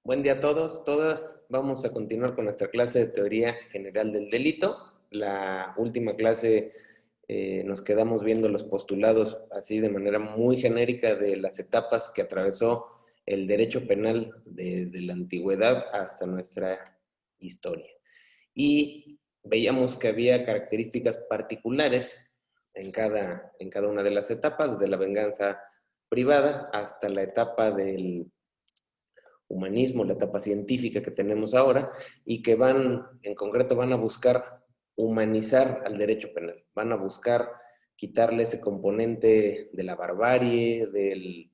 Buen día a todos, todas. Vamos a continuar con nuestra clase de teoría general del delito. La última clase nos quedamos viendo los postulados así de manera muy genérica de las etapas que atravesó el derecho penal desde la antigüedad hasta nuestra historia. Y veíamos que había características particulares en cada una de las etapas, desde la venganza privada hasta la etapa del humanismo, la etapa científica que tenemos ahora, y que en concreto, van a buscar humanizar al derecho penal, van a buscar quitarle ese componente de la barbarie, del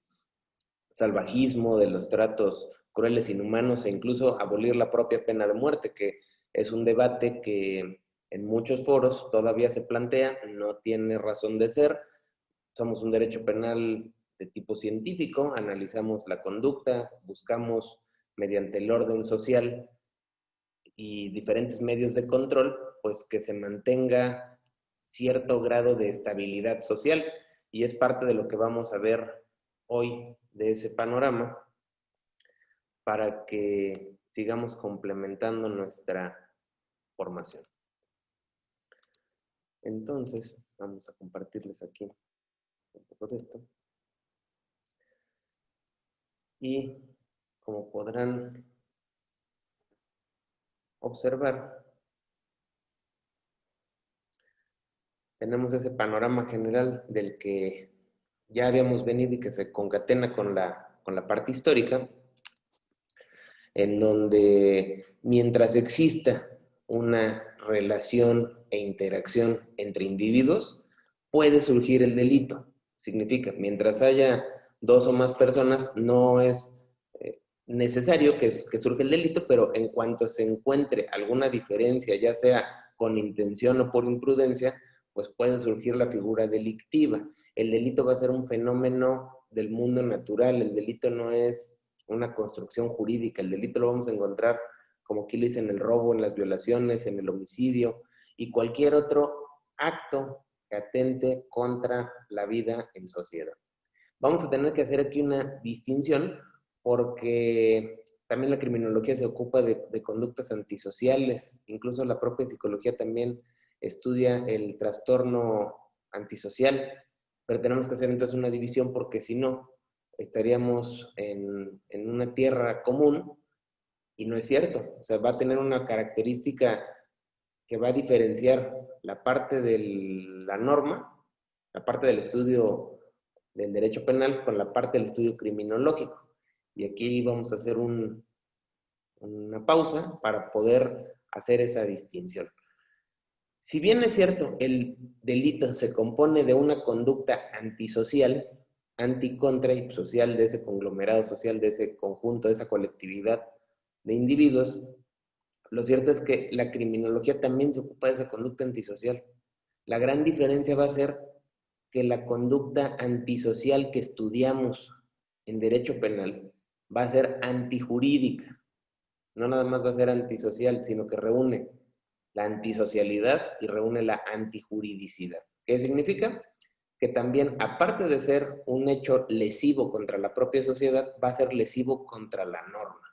salvajismo, de los tratos crueles, inhumanos, e incluso abolir la propia pena de muerte, que es un debate que en muchos foros todavía se plantea, no tiene razón de ser. Somos un derecho penal de tipo científico, analizamos la conducta, buscamos mediante el orden social y diferentes medios de control, pues que se mantenga cierto grado de estabilidad social, y es parte de lo que vamos a ver hoy de ese panorama para que sigamos complementando nuestra formación. Entonces, vamos a compartirles aquí un poco de esto. Y como podrán observar, tenemos ese panorama general del que ya habíamos venido y que se concatena con la parte histórica, en donde mientras exista una relación e interacción entre individuos, puede surgir el delito. Significa, mientras haya dos o más personas, no es necesario que surja el delito, pero en cuanto se encuentre alguna diferencia, ya sea con intención o por imprudencia, pues puede surgir la figura delictiva. El delito va a ser un fenómeno del mundo natural, el delito no es una construcción jurídica, el delito lo vamos a encontrar, como aquí lo dice, en el robo, en las violaciones, en el homicidio y cualquier otro acto que atente contra la vida en sociedad. Vamos a tener que hacer aquí una distinción porque también la criminología se ocupa de conductas antisociales, incluso la propia psicología también estudia el trastorno antisocial, pero tenemos que hacer entonces una división porque si no, estaríamos en una tierra común y no es cierto. O sea, va a tener una característica que va a diferenciar la parte de la norma, la parte del estudio del derecho penal con la parte del estudio criminológico. Y aquí vamos a hacer una pausa para poder hacer esa distinción. Si bien es cierto, el delito se compone de una conducta antisocial, anticontra y social de ese conglomerado social, de ese conjunto, de esa colectividad de individuos, lo cierto es que la criminología también se ocupa de esa conducta antisocial. La gran diferencia va a ser que la conducta antisocial que estudiamos en derecho penal va a ser antijurídica. No nada más va a ser antisocial, sino que reúne la antisocialidad y reúne la antijuridicidad. ¿Qué significa? Que también, aparte de ser un hecho lesivo contra la propia sociedad, va a ser lesivo contra la norma.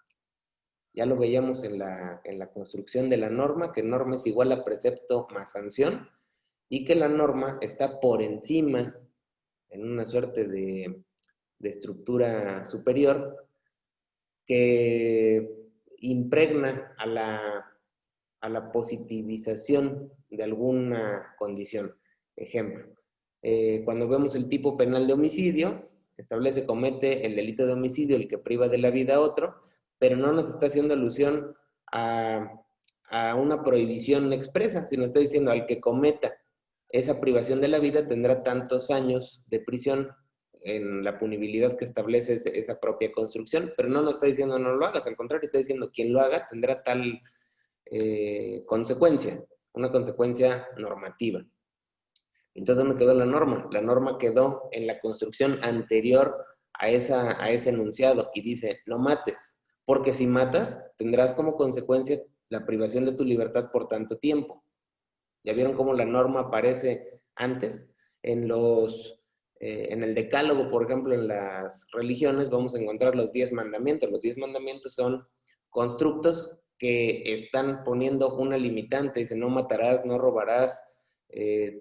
Ya lo veíamos en la construcción de la norma, que norma es igual a precepto más sanción, y que la norma está por encima, en una suerte de estructura superior, que impregna a la positivización de alguna condición. Ejemplo, cuando vemos el tipo penal de homicidio, establece, comete el delito de homicidio el que priva de la vida a otro, pero no nos está haciendo alusión a una prohibición expresa, sino está diciendo al que cometa esa privación de la vida tendrá tantos años de prisión en la punibilidad que establece esa propia construcción, pero no nos está diciendo no lo hagas, al contrario, está diciendo quien lo haga tendrá tal consecuencia, una consecuencia normativa. Entonces, ¿dónde quedó la norma? La norma quedó en la construcción anterior a ese enunciado y dice, no mates, porque si matas, tendrás como consecuencia la privación de tu libertad por tanto tiempo. ¿Ya vieron cómo la norma aparece antes? En los En el decálogo, por ejemplo, en las religiones, vamos a encontrar los 10 mandamientos. Los 10 mandamientos son constructos que están poniendo una limitante. Dice, no matarás, no robarás,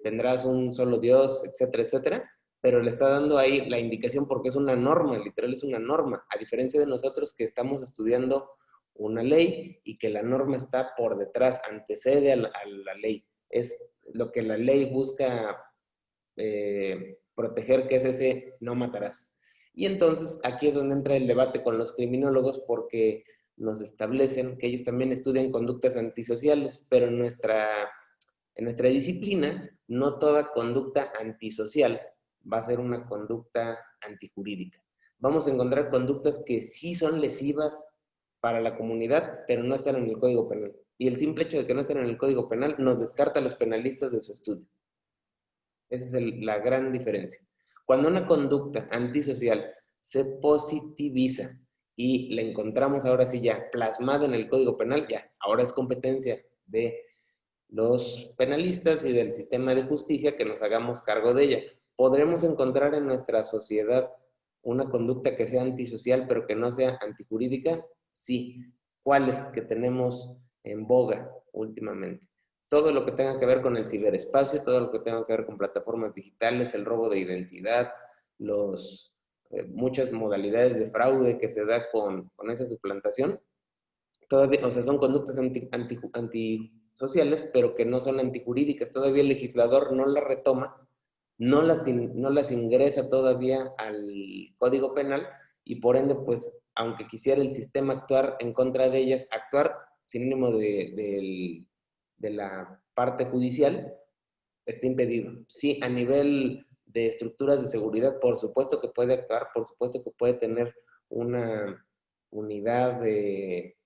tendrás un solo Dios, etcétera, etcétera. Pero le está dando ahí la indicación porque es una norma, literal es una norma. A diferencia de nosotros que estamos estudiando una ley y que la norma está por detrás, antecede a la ley. Es lo que la ley busca proteger, que es ese no matarás. Y entonces aquí es donde entra el debate con los criminólogos porque nos establecen que ellos también estudian conductas antisociales, pero en nuestra disciplina no toda conducta antisocial va a ser una conducta antijurídica. Vamos a encontrar conductas que sí son lesivas para la comunidad, pero no están en el Código Penal. Y el simple hecho de que no estén en el Código Penal nos descarta a los penalistas de su estudio. Esa es la gran diferencia. Cuando una conducta antisocial se positiviza y la encontramos ahora sí ya plasmada en el Código Penal, ya, ahora es competencia de los penalistas y del sistema de justicia que nos hagamos cargo de ella. ¿Podremos encontrar en nuestra sociedad una conducta que sea antisocial pero que no sea antijurídica? Sí. ¿Cuáles que tenemos en boga últimamente? Todo lo que tenga que ver con el ciberespacio, todo lo que tenga que ver con plataformas digitales, el robo de identidad, muchas modalidades de fraude que se da con esa suplantación, todavía, o sea, son conductas antisociales, pero que no son antijurídicas. Todavía el legislador no las retoma, no las ingresa todavía al Código Penal y por ende, pues, aunque quisiera el sistema actuar en contra de ellas, actuar sinónimo de la parte judicial, está impedido. Sí, a nivel de estructuras de seguridad, por supuesto que puede actuar, por supuesto que puede tener una unidad de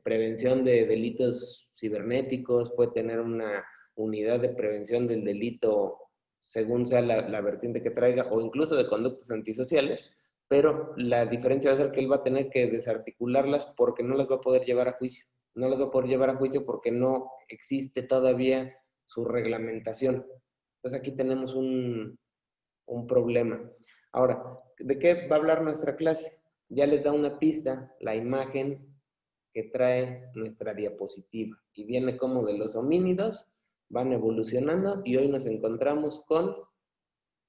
prevención de delitos cibernéticos, puede tener una unidad de prevención del delito según sea la vertiente que traiga, o incluso de conductas antisociales, pero la diferencia va a ser que él va a tener que desarticularlas porque no las va a poder llevar a juicio. No las va a poder llevar a juicio porque no existe todavía su reglamentación. Entonces aquí tenemos un problema. Ahora, ¿de qué va a hablar nuestra clase? Ya les da una pista, la imagen que trae nuestra diapositiva. Y viene como de los homínidos, van evolucionando y hoy nos encontramos con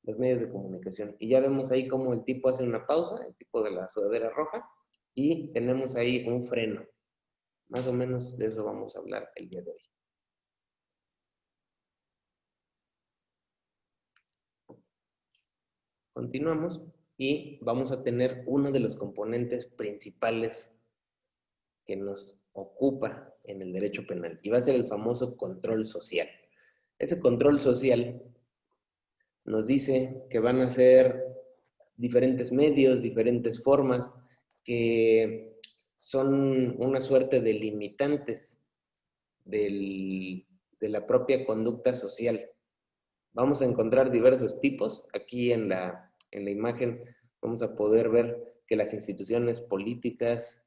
los medios de comunicación. Y ya vemos ahí cómo el tipo hace una pausa, el tipo de la sudadera roja, y tenemos ahí un freno. Más o menos de eso vamos a hablar el día de hoy. Continuamos y vamos a tener uno de los componentes principales que nos ocupa en el derecho penal y va a ser el famoso control social. Ese control social nos dice que van a ser diferentes medios, diferentes formas, que son una suerte de limitantes de la propia conducta social. Vamos a encontrar diversos tipos. Aquí en la imagen vamos a poder ver que las instituciones políticas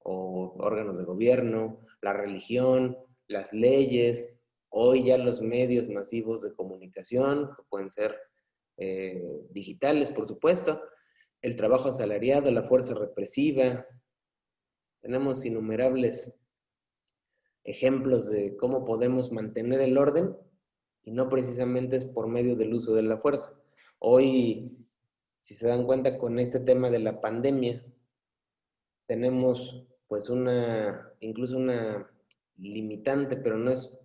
o órganos de gobierno, la religión, las leyes, hoy ya los medios masivos de comunicación, que pueden ser digitales, por supuesto, el trabajo asalariado, la fuerza represiva. Tenemos innumerables ejemplos de cómo podemos mantener el orden y no precisamente es por medio del uso de la fuerza. Hoy, si se dan cuenta con este tema de la pandemia, tenemos pues incluso una limitante, pero no es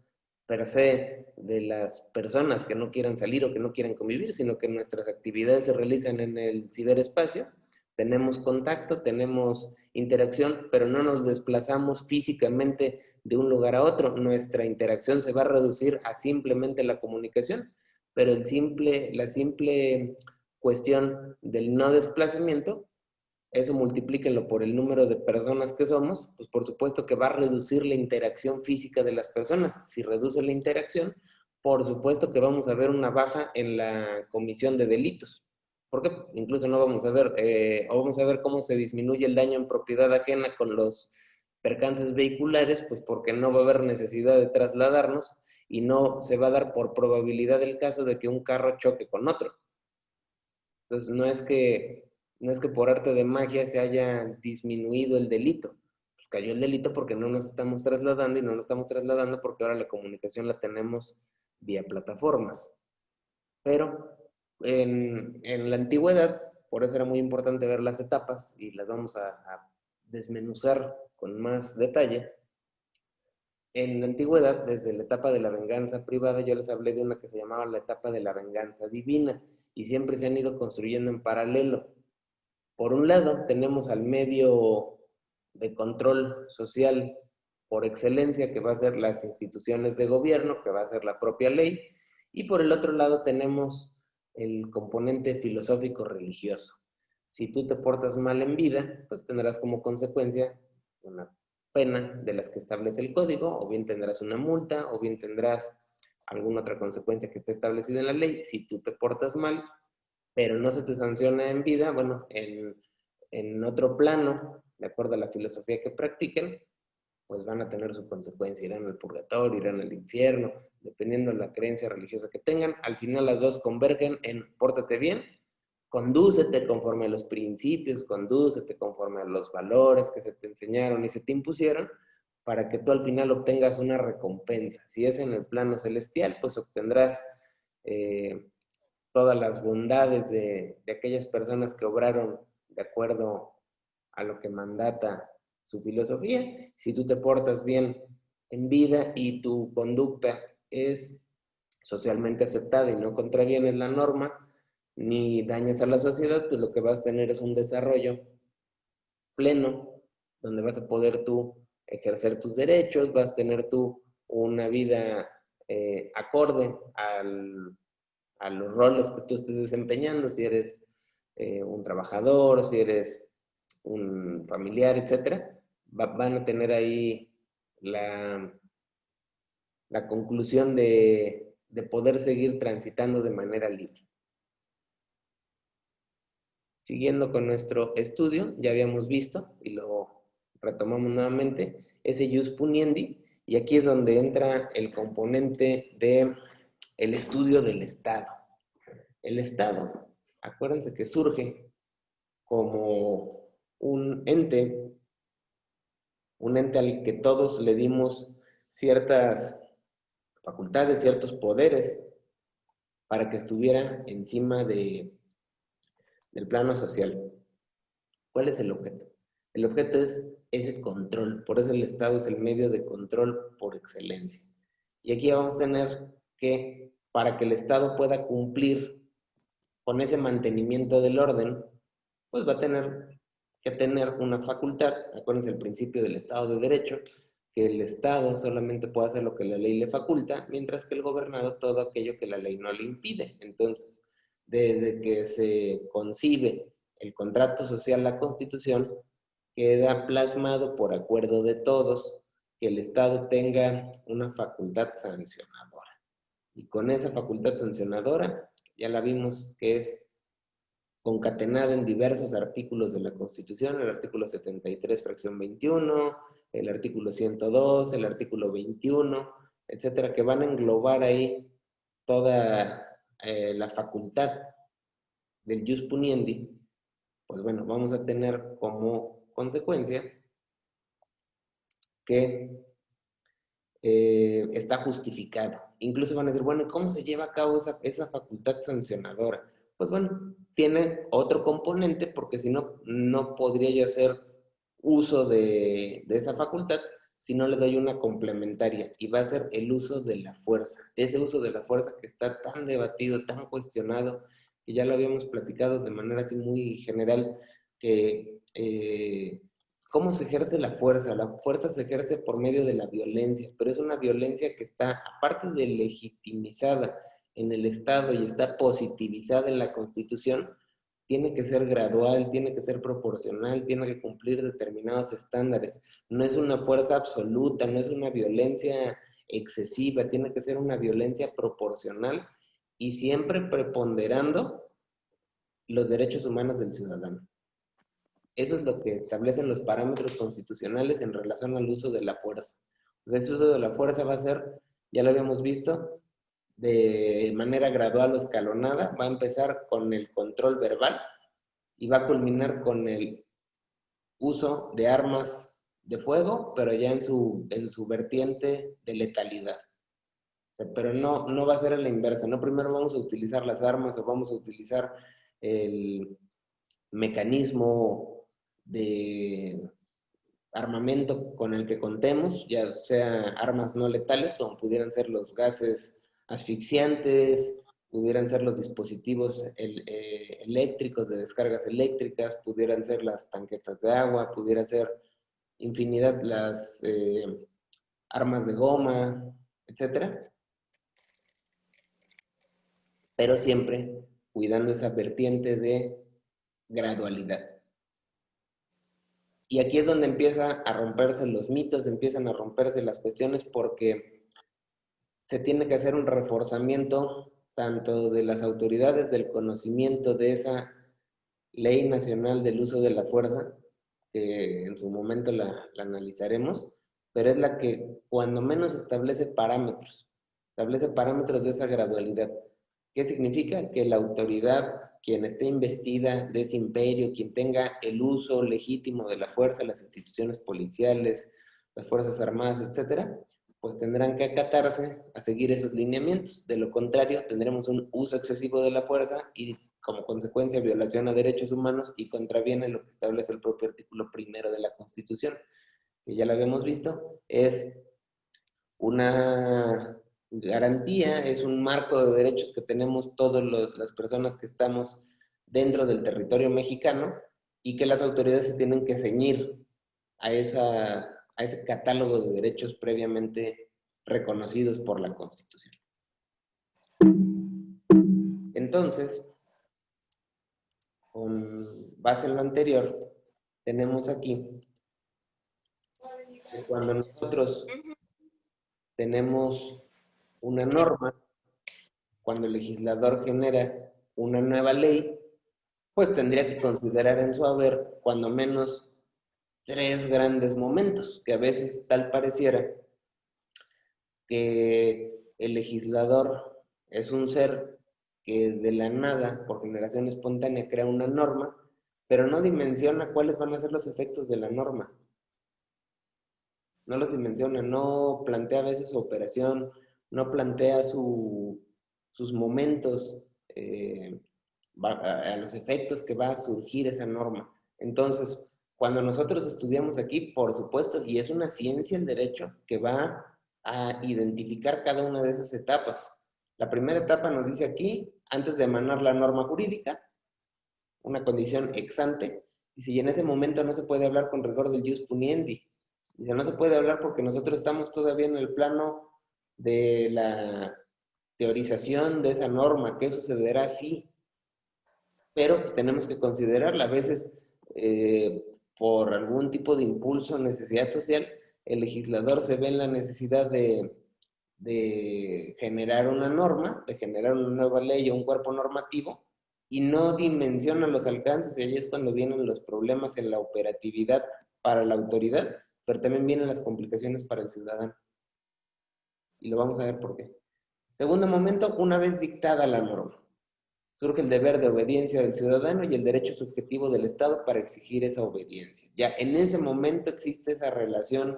per se de las personas que no quieran salir o que no quieran convivir, sino que nuestras actividades se realizan en el ciberespacio, tenemos contacto, tenemos interacción, pero no nos desplazamos físicamente de un lugar a otro. Nuestra interacción se va a reducir a simplemente la comunicación, pero la simple cuestión del no desplazamiento, eso multiplíquenlo por el número de personas que somos, pues por supuesto que va a reducir la interacción física de las personas. Si reduce la interacción, por supuesto que vamos a ver una baja en la comisión de delitos. Porque incluso no vamos a ver, o vamos a ver cómo se disminuye el daño en propiedad ajena con los percances vehiculares, pues porque no va a haber necesidad de trasladarnos y no se va a dar por probabilidad el caso de que un carro choque con otro. Entonces, no es que por arte de magia se haya disminuido el delito. Pues cayó el delito porque no nos estamos trasladando y no nos estamos trasladando porque ahora la comunicación la tenemos vía plataformas. Pero en la antigüedad, por eso era muy importante ver las etapas y las vamos a desmenuzar con más detalle. En la antigüedad, desde la etapa de la venganza privada, yo les hablé de una que se llamaba la etapa de la venganza divina y siempre se han ido construyendo en paralelo. Por un lado, tenemos al medio de control social por excelencia, que va a ser las instituciones de gobierno, que va a ser la propia ley, y por el otro lado tenemos el componente filosófico religioso. Si tú te portas mal en vida, pues tendrás como consecuencia una pena de las que establece el código, o bien tendrás una multa, o bien tendrás alguna otra consecuencia que esté establecida en la ley. Si tú te portas mal, pero no se te sanciona en vida, bueno, en otro plano, de acuerdo a la filosofía que practiquen, pues van a tener su consecuencia, irán al purgatorio, irán al infierno, dependiendo de la creencia religiosa que tengan. Al final las dos convergen en pórtate bien, condúcete conforme a los principios, condúcete conforme a los valores que se te enseñaron y se te impusieron, para que tú al final obtengas una recompensa. Si es en el plano celestial, pues obtendrás todas las bondades de aquellas personas que obraron de acuerdo a lo que mandata su filosofía. Si tú te portas bien en vida y tu conducta es socialmente aceptada y no contravienes la norma, ni dañas a la sociedad, pues lo que vas a tener es un desarrollo pleno, donde vas a poder tú ejercer tus derechos, vas a tener tú una vida acorde a los roles que tú estés desempeñando, si eres un trabajador, si eres un familiar, etcétera, van a tener ahí la, la conclusión de poder seguir transitando de manera libre. Siguiendo con nuestro estudio, ya habíamos visto, y lo retomamos nuevamente, ese jus puniendi, y aquí es donde entra el componente de el estudio del Estado. El Estado, acuérdense que surge como un ente al que todos le dimos ciertas facultades, ciertos poderes para que estuviera encima del plano social. ¿Cuál es el objeto? El objeto es ese control, por eso el Estado es el medio de control por excelencia. Y aquí vamos a tener que, para que el Estado pueda cumplir con ese mantenimiento del orden, pues va a tener que tener una facultad. Acuérdense el principio del Estado de Derecho, que el Estado solamente puede hacer lo que la ley le faculta, mientras que el gobernado todo aquello que la ley no le impide. Entonces, desde que se concibe el contrato social, la Constitución, queda plasmado por acuerdo de todos que el Estado tenga una facultad sancionadora. Y con esa facultad sancionadora, ya la vimos que es concatenada en diversos artículos de la Constitución, el artículo 73, fracción 21, el artículo 102, el artículo 21, etcétera, que van a englobar ahí toda la facultad del jus puniendi. Pues bueno, vamos a tener como consecuencia que está justificado. Incluso van a decir, bueno, ¿cómo se lleva a cabo esa facultad sancionadora? Pues bueno, tiene otro componente, porque si no, no podría yo hacer uso de esa facultad si no le doy una complementaria, y va a ser el uso de la fuerza. Ese uso de la fuerza que está tan debatido, tan cuestionado, que ya lo habíamos platicado de manera así muy general, que ¿cómo se ejerce la fuerza? La fuerza se ejerce por medio de la violencia, pero es una violencia que está, aparte de legitimizada en el Estado y está positivizada en la Constitución, tiene que ser gradual, tiene que ser proporcional, tiene que cumplir determinados estándares. No es una fuerza absoluta, no es una violencia excesiva, tiene que ser una violencia proporcional y siempre preponderando los derechos humanos del ciudadano. Eso es lo que establecen los parámetros constitucionales en relación al uso de la fuerza. O sea, ese uso de la fuerza va a ser, ya lo habíamos visto, de manera gradual o escalonada. Va a empezar con el control verbal y va a culminar con el uso de armas de fuego, pero ya en su vertiente de letalidad. O sea, pero no va a ser a la inversa, no primero vamos a utilizar las armas o vamos a utilizar el mecanismo de armamento con el que contemos, ya sea armas no letales, como pudieran ser los gases asfixiantes, pudieran ser los dispositivos eléctricos de descargas eléctricas, pudieran ser las tanquetas de agua, pudiera ser infinidad las armas de goma, etcétera, pero siempre cuidando esa vertiente de gradualidad. Y aquí es donde empieza a romperse los mitos, empiezan a romperse las cuestiones porque se tiene que hacer un reforzamiento tanto de las autoridades del conocimiento de esa Ley Nacional del Uso de la Fuerza, que en su momento la analizaremos, pero es la que cuando menos establece parámetros de esa gradualidad. ¿Qué significa? Que la autoridad, quien esté investida de ese imperio, quien tenga el uso legítimo de la fuerza, las instituciones policiales, las Fuerzas Armadas, etcétera, pues tendrán que acatarse a seguir esos lineamientos. De lo contrario, tendremos un uso excesivo de la fuerza y como consecuencia violación a derechos humanos y contraviene lo que establece el propio artículo primero de la Constitución, que ya lo habíamos visto, es una garantía, es un marco de derechos que tenemos todas las personas que estamos dentro del territorio mexicano y que las autoridades se tienen que ceñir a ese catálogo de derechos previamente reconocidos por la Constitución. Entonces, con base en lo anterior, tenemos aquí que cuando nosotros tenemos una norma, cuando el legislador genera una nueva ley, pues tendría que considerar en su haber cuando menos tres grandes momentos, que a veces tal pareciera que el legislador es un ser que de la nada, por generación espontánea, crea una norma, pero no dimensiona cuáles van a ser los efectos de la norma. No los dimensiona, no plantea a veces su operación, no plantea sus momentos a los efectos que va a surgir esa norma. Entonces, cuando nosotros estudiamos aquí, por supuesto, y es una ciencia el derecho que va a identificar cada una de esas etapas. La primera etapa nos dice aquí, antes de emanar la norma jurídica, una condición ex ante, y si en ese momento no se puede hablar con rigor del jus puniendi, dice, no se puede hablar porque nosotros estamos todavía en el plano de la teorización de esa norma, que sucederá así, pero tenemos que considerarla. A veces, por algún tipo de impulso o necesidad social, el legislador se ve en la necesidad de generar una norma, de generar una nueva ley o un cuerpo normativo, y no dimensiona los alcances, y ahí es cuando vienen los problemas en la operatividad para la autoridad, pero también vienen las complicaciones para el ciudadano. Y lo vamos a ver por qué. Segundo momento, una vez dictada la norma, surge el deber de obediencia del ciudadano y el derecho subjetivo del Estado para exigir esa obediencia. Ya en ese momento existe esa relación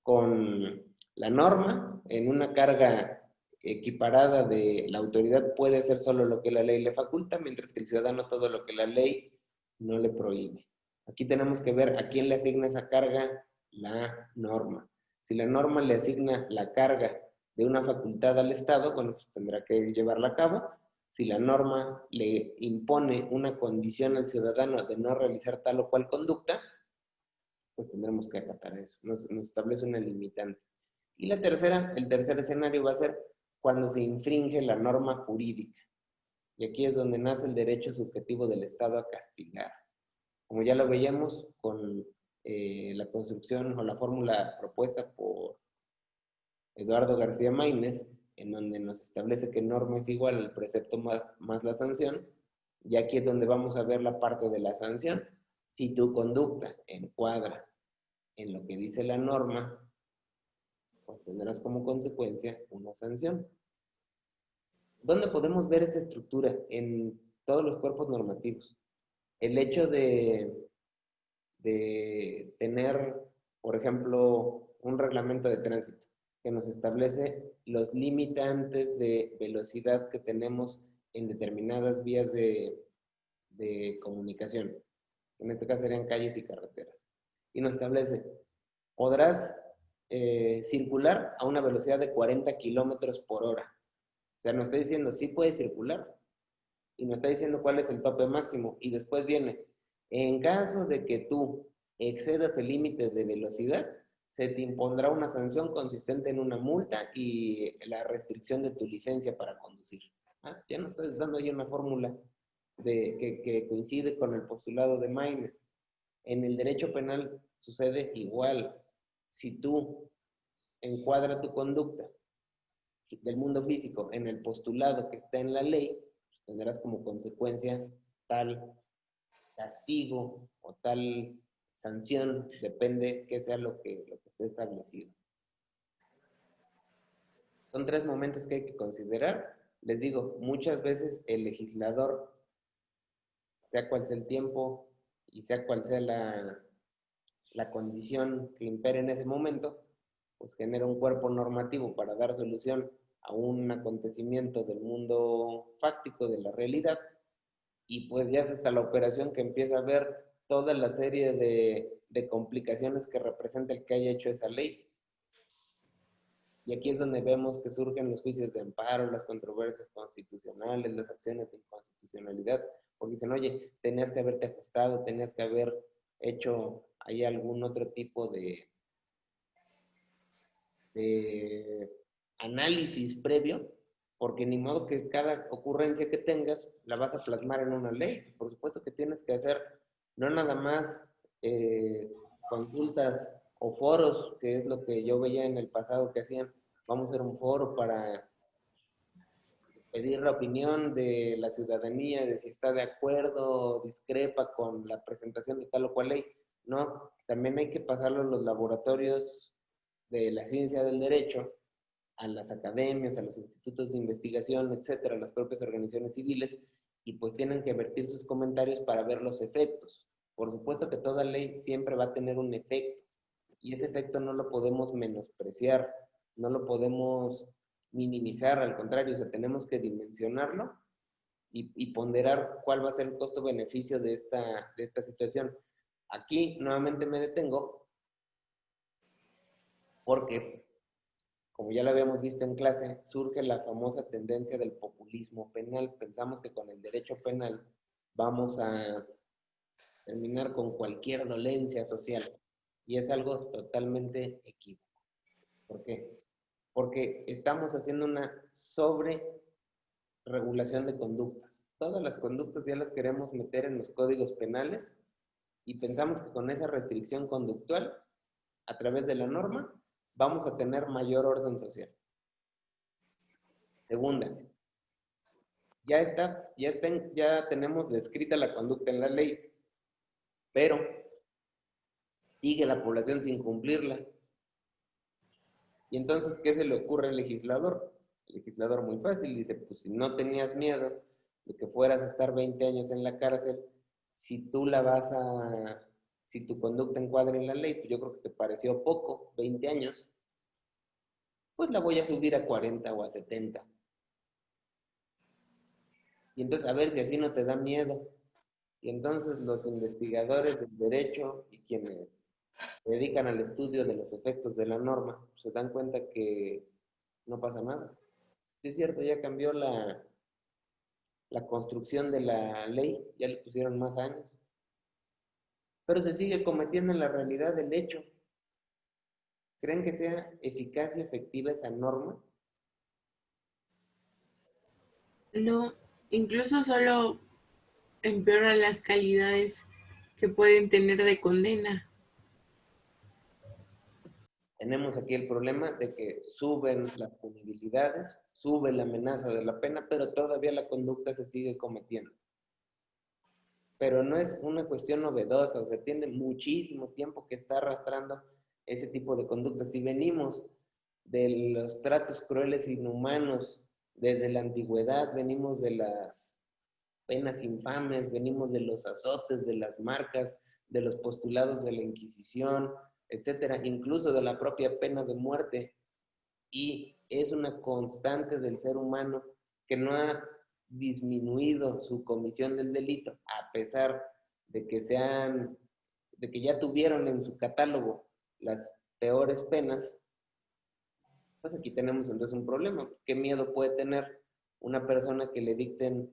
con la norma, en una carga equiparada de la autoridad puede hacer solo lo que la ley le faculta, mientras que el ciudadano todo lo que la ley no le prohíbe. Aquí tenemos que ver a quién le asigna esa carga la norma. Si la norma le asigna la carga de una facultad al Estado, bueno, pues tendrá que llevarla a cabo. Si la norma le impone una condición al ciudadano de no realizar tal o cual conducta, pues tendremos que acatar eso. Nos establece una limitante. Y el tercer escenario va a ser cuando se infringe la norma jurídica. Y aquí es donde nace el derecho subjetivo del Estado a castigar. Como ya lo veíamos con la construcción o la fórmula propuesta por Eduardo García Maínez, en donde nos establece que norma es igual al precepto más la sanción, y aquí es donde vamos a ver la parte de la sanción. Si tu conducta encuadra en lo que dice la norma, pues tendrás como consecuencia una sanción. ¿Dónde podemos ver esta estructura? En todos los cuerpos normativos. El hecho de tener, por ejemplo, un reglamento de tránsito que nos establece los limitantes de velocidad que tenemos en determinadas vías de comunicación. En este caso serían calles y carreteras. Y nos establece, podrás circular a una velocidad de 40 kilómetros por hora. O sea, nos está diciendo, sí puedes circular, y nos está diciendo cuál es el tope máximo. Y después viene, en caso de que tú excedas el límite de velocidad, se te impondrá una sanción consistente en una multa y la restricción de tu licencia para conducir. Ah, ya nos estás dando ahí una fórmula que coincide con el postulado de Maynes. En el derecho penal sucede igual. Si tú encuadras tu conducta del mundo físico en el postulado que está en la ley, pues tendrás como consecuencia tal castigo o tal sanción, depende que sea lo que esté establecido. Son tres momentos que hay que considerar. Les digo, muchas veces el legislador, sea cual sea el tiempo y sea cual sea la condición que impere en ese momento, pues genera un cuerpo normativo para dar solución a un acontecimiento del mundo fáctico, de la realidad, y pues ya es hasta la operación que empieza a ver toda la serie de complicaciones que representa el que haya hecho esa ley. Y aquí es donde vemos que surgen los juicios de amparo, las controversias constitucionales, las acciones de inconstitucionalidad, porque dicen, oye, tenías que haberte ajustado, tenías que haber hecho ahí algún otro tipo de análisis previo, porque ni modo que cada ocurrencia que tengas la vas a plasmar en una ley. Por supuesto que tienes que hacer no nada más consultas o foros, que es lo que yo veía en el pasado que hacían. Vamos a hacer un foro para pedir la opinión de la ciudadanía, de si está de acuerdo o discrepa con la presentación de tal o cual ley. No, también hay que pasarlo a los laboratorios de la ciencia del derecho, a las academias, a los institutos de investigación, etcétera, a las propias organizaciones civiles, y pues tienen que vertir sus comentarios para ver los efectos. Por supuesto que toda ley siempre va a tener un efecto, y ese efecto no lo podemos menospreciar, no lo podemos minimizar, al contrario, o sea, tenemos que dimensionarlo y ponderar cuál va a ser el costo-beneficio de esta situación. Aquí nuevamente me detengo porque, como ya lo habíamos visto en clase, surge la famosa tendencia del populismo penal. Pensamos que con el derecho penal vamos a terminar con cualquier dolencia social, y es algo totalmente equívoco. ¿Por qué? Porque estamos haciendo una sobre-regulación de conductas. Todas las conductas ya las queremos meter en los códigos penales y pensamos que con esa restricción conductual, a través de la norma, vamos a tener mayor orden social. Segunda, ya tenemos descrita la conducta en la ley, pero sigue la población sin cumplirla. Y entonces, ¿qué se le ocurre al legislador? El legislador muy fácil, dice, pues si no tenías miedo de que fueras a estar 20 años en la cárcel, si tú la vas a, si tu conducta encuadra en la ley, pues yo creo que te pareció poco, 20 años, pues la voy a subir a 40 o a 70. Y entonces a ver si así no te da miedo. Y entonces los investigadores del derecho y quienes se dedican al estudio de los efectos de la norma se dan cuenta que no pasa nada. Sí, es cierto, ya cambió la construcción de la ley, ya le pusieron más años, pero se sigue cometiendo en la realidad el hecho. ¿Creen que sea eficaz y efectiva esa norma? No, incluso solo empeora las calidades que pueden tener de condena. Tenemos aquí el problema de que suben las punibilidades, sube la amenaza de la pena, pero todavía la conducta se sigue cometiendo. Pero no es una cuestión novedosa, o sea, tiene muchísimo tiempo que está arrastrando ese tipo de conductas. Si venimos de los tratos crueles e inhumanos Desde la antigüedad venimos de las penas infames, venimos de los azotes, de las marcas, de los postulados de la Inquisición, etcétera, incluso de la propia pena de muerte. Y es una constante del ser humano que no ha disminuido su comisión del delito, a pesar de que de que ya tuvieron en su catálogo las peores penas. Pues aquí tenemos entonces un problema. ¿Qué miedo puede tener una persona que le dicten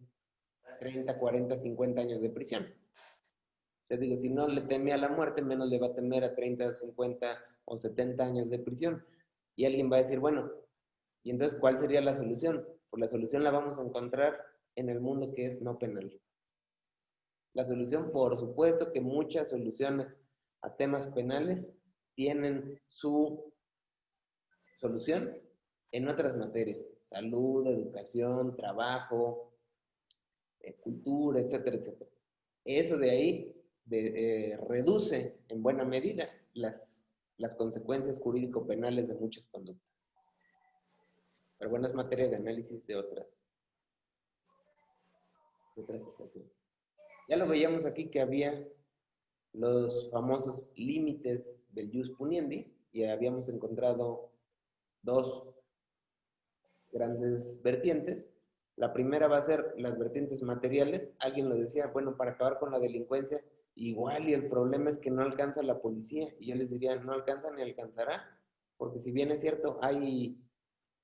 30, 40, 50 años de prisión? O sea, digo, si no le teme a la muerte, menos le va a temer a 30, 50 o 70 años de prisión. Y alguien va a decir, bueno, ¿y entonces cuál sería la solución? Pues la solución la vamos a encontrar en el mundo que es no penal. La solución, por supuesto que muchas soluciones a temas penales tienen su solución en otras materias, salud, educación, trabajo, cultura, etcétera, etcétera. Eso de ahí reduce en buena medida las consecuencias jurídico-penales de muchas conductas. Pero bueno, es materia de análisis de otras situaciones. Ya lo veíamos aquí que había los famosos límites del jus puniendi y habíamos encontrado dos grandes vertientes. La primera va a ser las vertientes materiales. Alguien lo decía, bueno, para acabar con la delincuencia, igual y el problema es que no alcanza la policía. Y yo les diría, no alcanza ni alcanzará, porque si bien es cierto, hay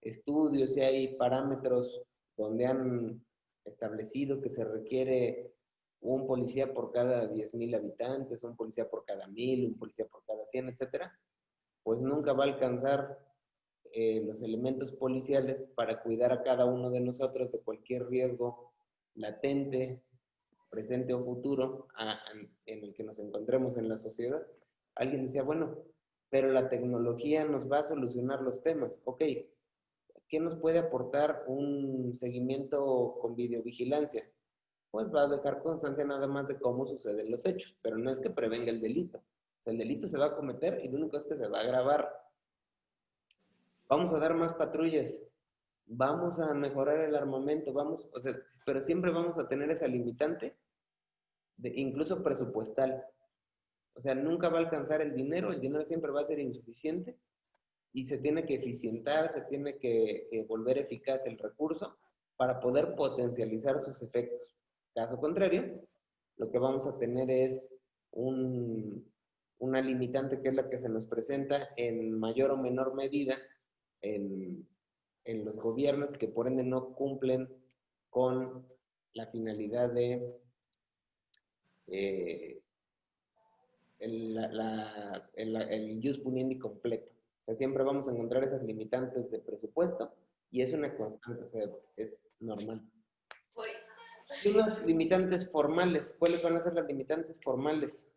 estudios y hay parámetros donde han establecido que se requiere un policía por cada 10,000 habitantes, un policía por cada 1,000, un policía por cada 100, etcétera, pues nunca va a alcanzar los elementos policiales para cuidar a cada uno de nosotros de cualquier riesgo latente, presente o futuro en el que nos encontremos en la sociedad. Alguien decía, bueno, pero la tecnología nos va a solucionar los temas. Ok, ¿qué nos puede aportar un seguimiento con videovigilancia? Pues va a dejar constancia nada más de cómo suceden los hechos, pero no es que prevenga el delito. O sea, el delito se va a cometer y lo único es que se va a agravar. Vamos a dar más patrullas, vamos a mejorar el armamento, vamos, o sea, pero siempre vamos a tener esa limitante, incluso presupuestal. O sea, nunca va a alcanzar el dinero siempre va a ser insuficiente y se tiene que eficientar, se tiene que volver eficaz el recurso para poder potencializar sus efectos. Caso contrario, lo que vamos a tener es una limitante que es la que se nos presenta en mayor o menor medida en, en los gobiernos que por ende no cumplen con la finalidad de el jus puniendi completo. O sea, siempre vamos a encontrar esas limitantes de presupuesto y es una constante, o sea, es normal. Y unas limitantes formales. ¿Cuáles van a ser las limitantes formales?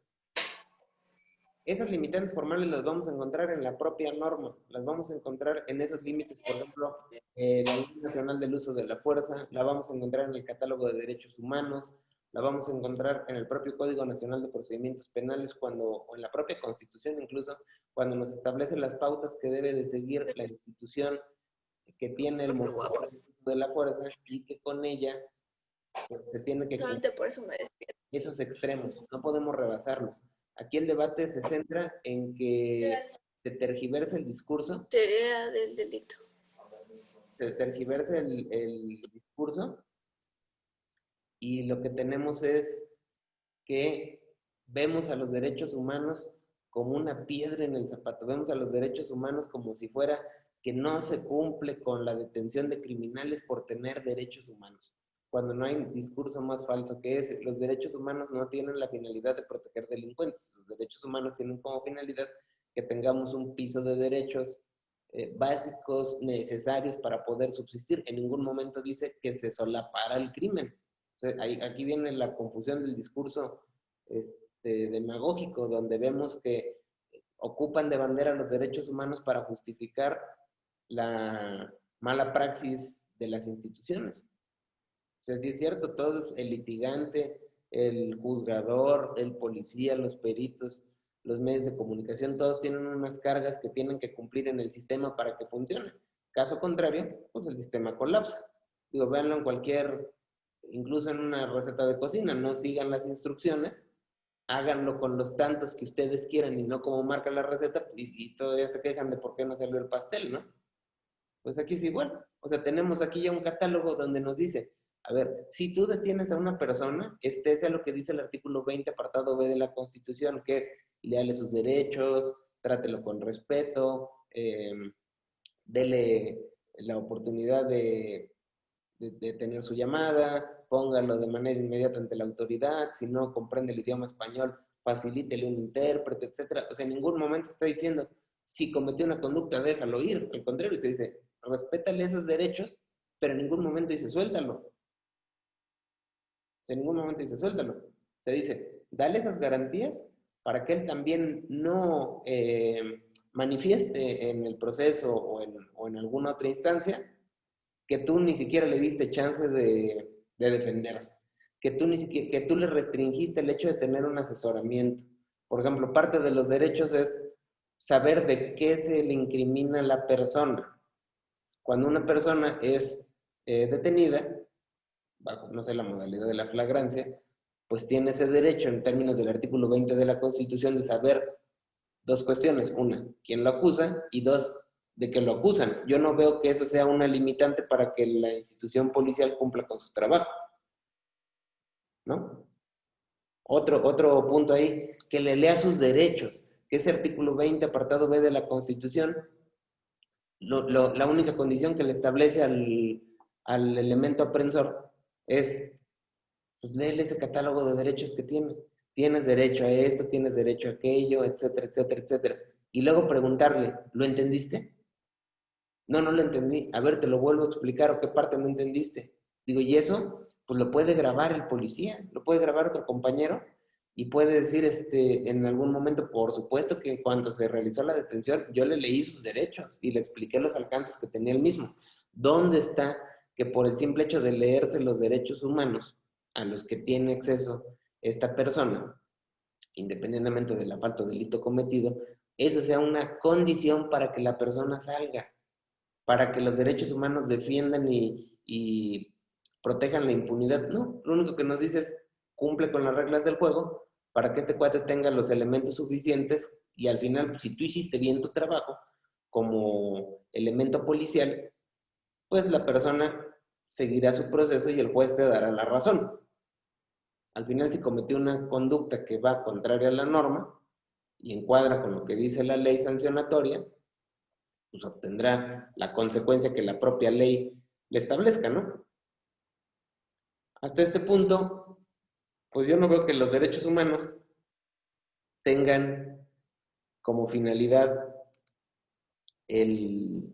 Esas limitantes formales las vamos a encontrar en la propia norma, las vamos a encontrar en esos límites, por ejemplo, la Ley Nacional del Uso de la Fuerza, la vamos a encontrar en el Catálogo de Derechos Humanos, la vamos a encontrar en el propio Código Nacional de Procedimientos Penales, o en la propia Constitución incluso, cuando nos establece las pautas que debe de seguir la institución que tiene el monopolio de la fuerza y que con ella pues, se tiene que cumplir Por eso me despierto. esos extremos, no podemos rebasarlos. Aquí el debate se centra en que se tergiversa el discurso. Teoría del delito. Se tergiversa el discurso y lo que tenemos es que vemos a los derechos humanos como una piedra en el zapato, vemos a los derechos humanos como si fuera que no se cumple con la detención de criminales por tener derechos humanos, cuando no hay discurso más falso que ese. Los derechos humanos no tienen la finalidad de proteger delincuentes, los derechos humanos tienen como finalidad que tengamos un piso de derechos básicos necesarios para poder subsistir. En ningún momento dice que se solapara el crimen. O sea, aquí viene la confusión del discurso demagógico, donde vemos que ocupan de bandera los derechos humanos para justificar la mala praxis de las instituciones. O sea, sí es cierto, todos, el litigante, el juzgador, el policía, los peritos, los medios de comunicación, todos tienen unas cargas que tienen que cumplir en el sistema para que funcione. Caso contrario, pues el sistema colapsa. Digo, véanlo en cualquier, incluso en una receta de cocina, no sigan las instrucciones, háganlo con los tantos que ustedes quieran y no como marca la receta y todavía se quejan de por qué no salió el pastel, ¿no? Pues aquí es igual. O sea, tenemos aquí ya un catálogo donde nos dice, a ver, si tú detienes a una persona, este es lo que dice el artículo 20, apartado B de la Constitución, que es, léale sus derechos, trátelo con respeto, dele la oportunidad de tener su llamada, póngalo de manera inmediata ante la autoridad, si no comprende el idioma español, facilítele un intérprete, etcétera. O sea, en ningún momento está diciendo, si cometió una conducta, déjalo ir. Al contrario, se dice, respétale esos derechos, pero en ningún momento dice, suéltalo. En ningún momento dice, suéltalo. Se dice, dale esas garantías para que él también no manifieste en el proceso o en alguna otra instancia que tú ni siquiera le diste chance de defenderse, que tú, ni siquiera, que tú le restringiste el hecho de tener un asesoramiento. Por ejemplo, parte de los derechos es saber de qué se le incrimina a la persona. Cuando una persona es detenida, bajo, no sé, la modalidad de la flagrancia, pues tiene ese derecho en términos del artículo 20 de la Constitución de saber dos cuestiones. Una, quién lo acusa y dos, de que lo acusan. Yo no veo que eso sea una limitante para que la institución policial cumpla con su trabajo, ¿no? Otro punto ahí, que le lea sus derechos, que ese artículo 20, apartado B de la Constitución, la única condición que le establece al elemento aprensor es, pues léele ese catálogo de derechos que tiene. Tienes derecho a esto, tienes derecho a aquello, etcétera, etcétera, etcétera. Y luego preguntarle, ¿lo entendiste? No, no lo entendí. A ver, te lo vuelvo a explicar o qué parte no entendiste. Digo, y eso, pues lo puede grabar el policía, lo puede grabar otro compañero y puede decir en algún momento, por supuesto que cuando se realizó la detención, yo le leí sus derechos y le expliqué los alcances que tenía el mismo. ¿Dónde está que por el simple hecho de leerse los derechos humanos a los que tiene acceso esta persona, independientemente de la falta o delito cometido, eso sea una condición para que la persona salga? Para que los derechos humanos defiendan y protejan la impunidad. No, lo único que nos dice es cumple con las reglas del juego para que este cuate tenga los elementos suficientes y al final, si tú hiciste bien tu trabajo como elemento policial, pues la persona seguirá su proceso y el juez te dará la razón. Al final, si cometió una conducta que va contraria a la norma y encuadra con lo que dice la ley sancionatoria, pues obtendrá la consecuencia que la propia ley le establezca, ¿no? Hasta este punto, pues yo no veo que los derechos humanos tengan como finalidad el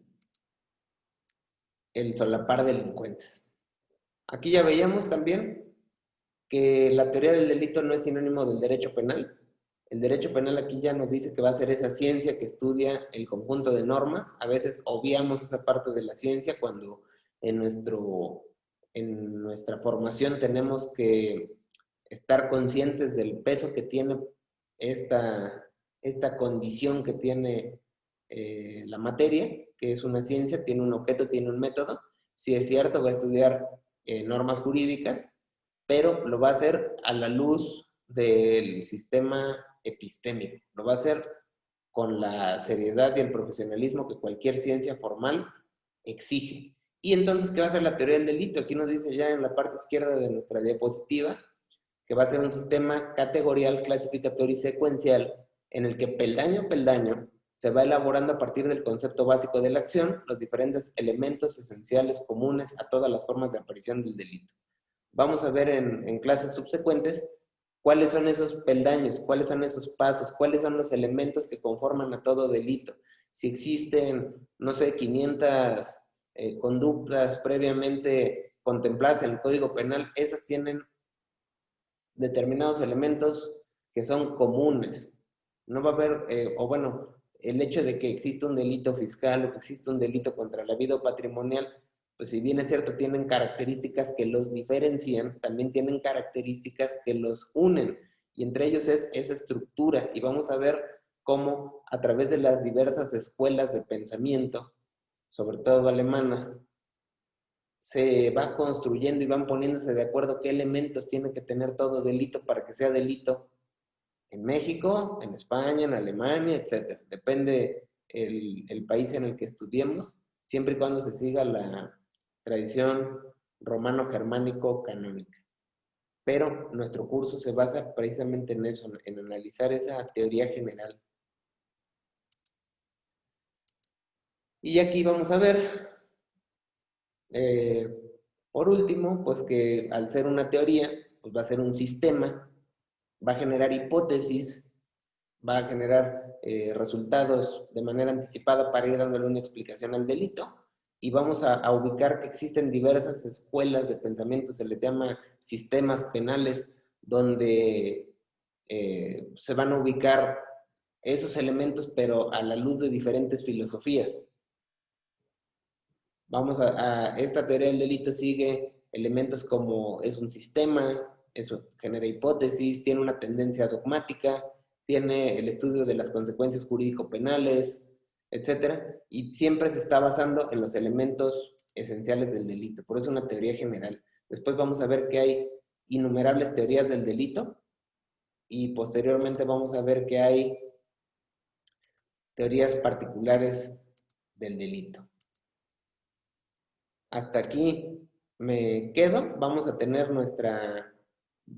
solapar delincuentes. Aquí ya veíamos también que la teoría del delito no es sinónimo del derecho penal. El derecho penal aquí ya nos dice que va a ser esa ciencia que estudia el conjunto de normas. A veces obviamos esa parte de la ciencia cuando en nuestra formación tenemos que estar conscientes del peso que tiene esta condición que tiene la materia, que es una ciencia, tiene un objeto, tiene un método. Si es cierto, va a estudiar normas jurídicas, pero lo va a hacer a la luz del sistema epistémico. Lo va a hacer con la seriedad y el profesionalismo que cualquier ciencia formal exige. Y entonces, ¿qué va a ser la teoría del delito? Aquí nos dice ya en la parte izquierda de nuestra diapositiva que va a ser un sistema categorial, clasificatorio y secuencial en el que peldaño a peldaño se va elaborando a partir del concepto básico de la acción los diferentes elementos esenciales comunes a todas las formas de aparición del delito. Vamos a ver en clases subsecuentes cuáles son esos peldaños, cuáles son esos pasos, cuáles son los elementos que conforman a todo delito. Si existen, no sé, 500 conductas previamente contempladas en el Código Penal, esas tienen determinados elementos que son comunes. No va a haber, o bueno, el hecho de que exista un delito fiscal o que exista un delito contra la vida patrimonial, pues si bien es cierto, tienen características que los diferencian, también tienen características que los unen. Y entre ellos es esa estructura. Y vamos a ver cómo a través de las diversas escuelas de pensamiento, sobre todo alemanas, se va construyendo y van poniéndose de acuerdo qué elementos tiene que tener todo delito para que sea delito en México, en España, en Alemania, etc. Depende el país en el que estudiemos, siempre y cuando se siga la tradición romano-germánico-canónica. Pero nuestro curso se basa precisamente en eso, en analizar esa teoría general. Y aquí vamos a ver, por último, pues que al ser una teoría, pues va a ser un sistema, va a generar hipótesis, va a generar resultados de manera anticipada para ir dándole una explicación al delito. Y vamos a ubicar que existen diversas escuelas de pensamiento, se les llama sistemas penales, donde se van a ubicar esos elementos, pero a la luz de diferentes filosofías. Esta teoría del delito sigue elementos como es un sistema, eso genera hipótesis, tiene una tendencia dogmática, tiene el estudio de las consecuencias jurídico-penales, etcétera, y siempre se está basando en los elementos esenciales del delito. Por eso es una teoría general. Después vamos a ver que hay innumerables teorías del delito y posteriormente vamos a ver que hay teorías particulares del delito. Hasta aquí me quedo. Vamos a tener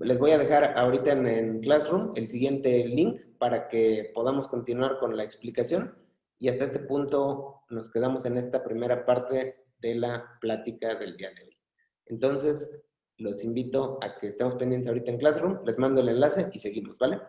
les voy a dejar ahorita en Classroom el siguiente link para que podamos continuar con la explicación. Y hasta este punto nos quedamos en esta primera parte de la plática del día de hoy. Entonces, los invito a que estemos pendientes ahorita en Classroom. Les mando el enlace y seguimos, ¿vale?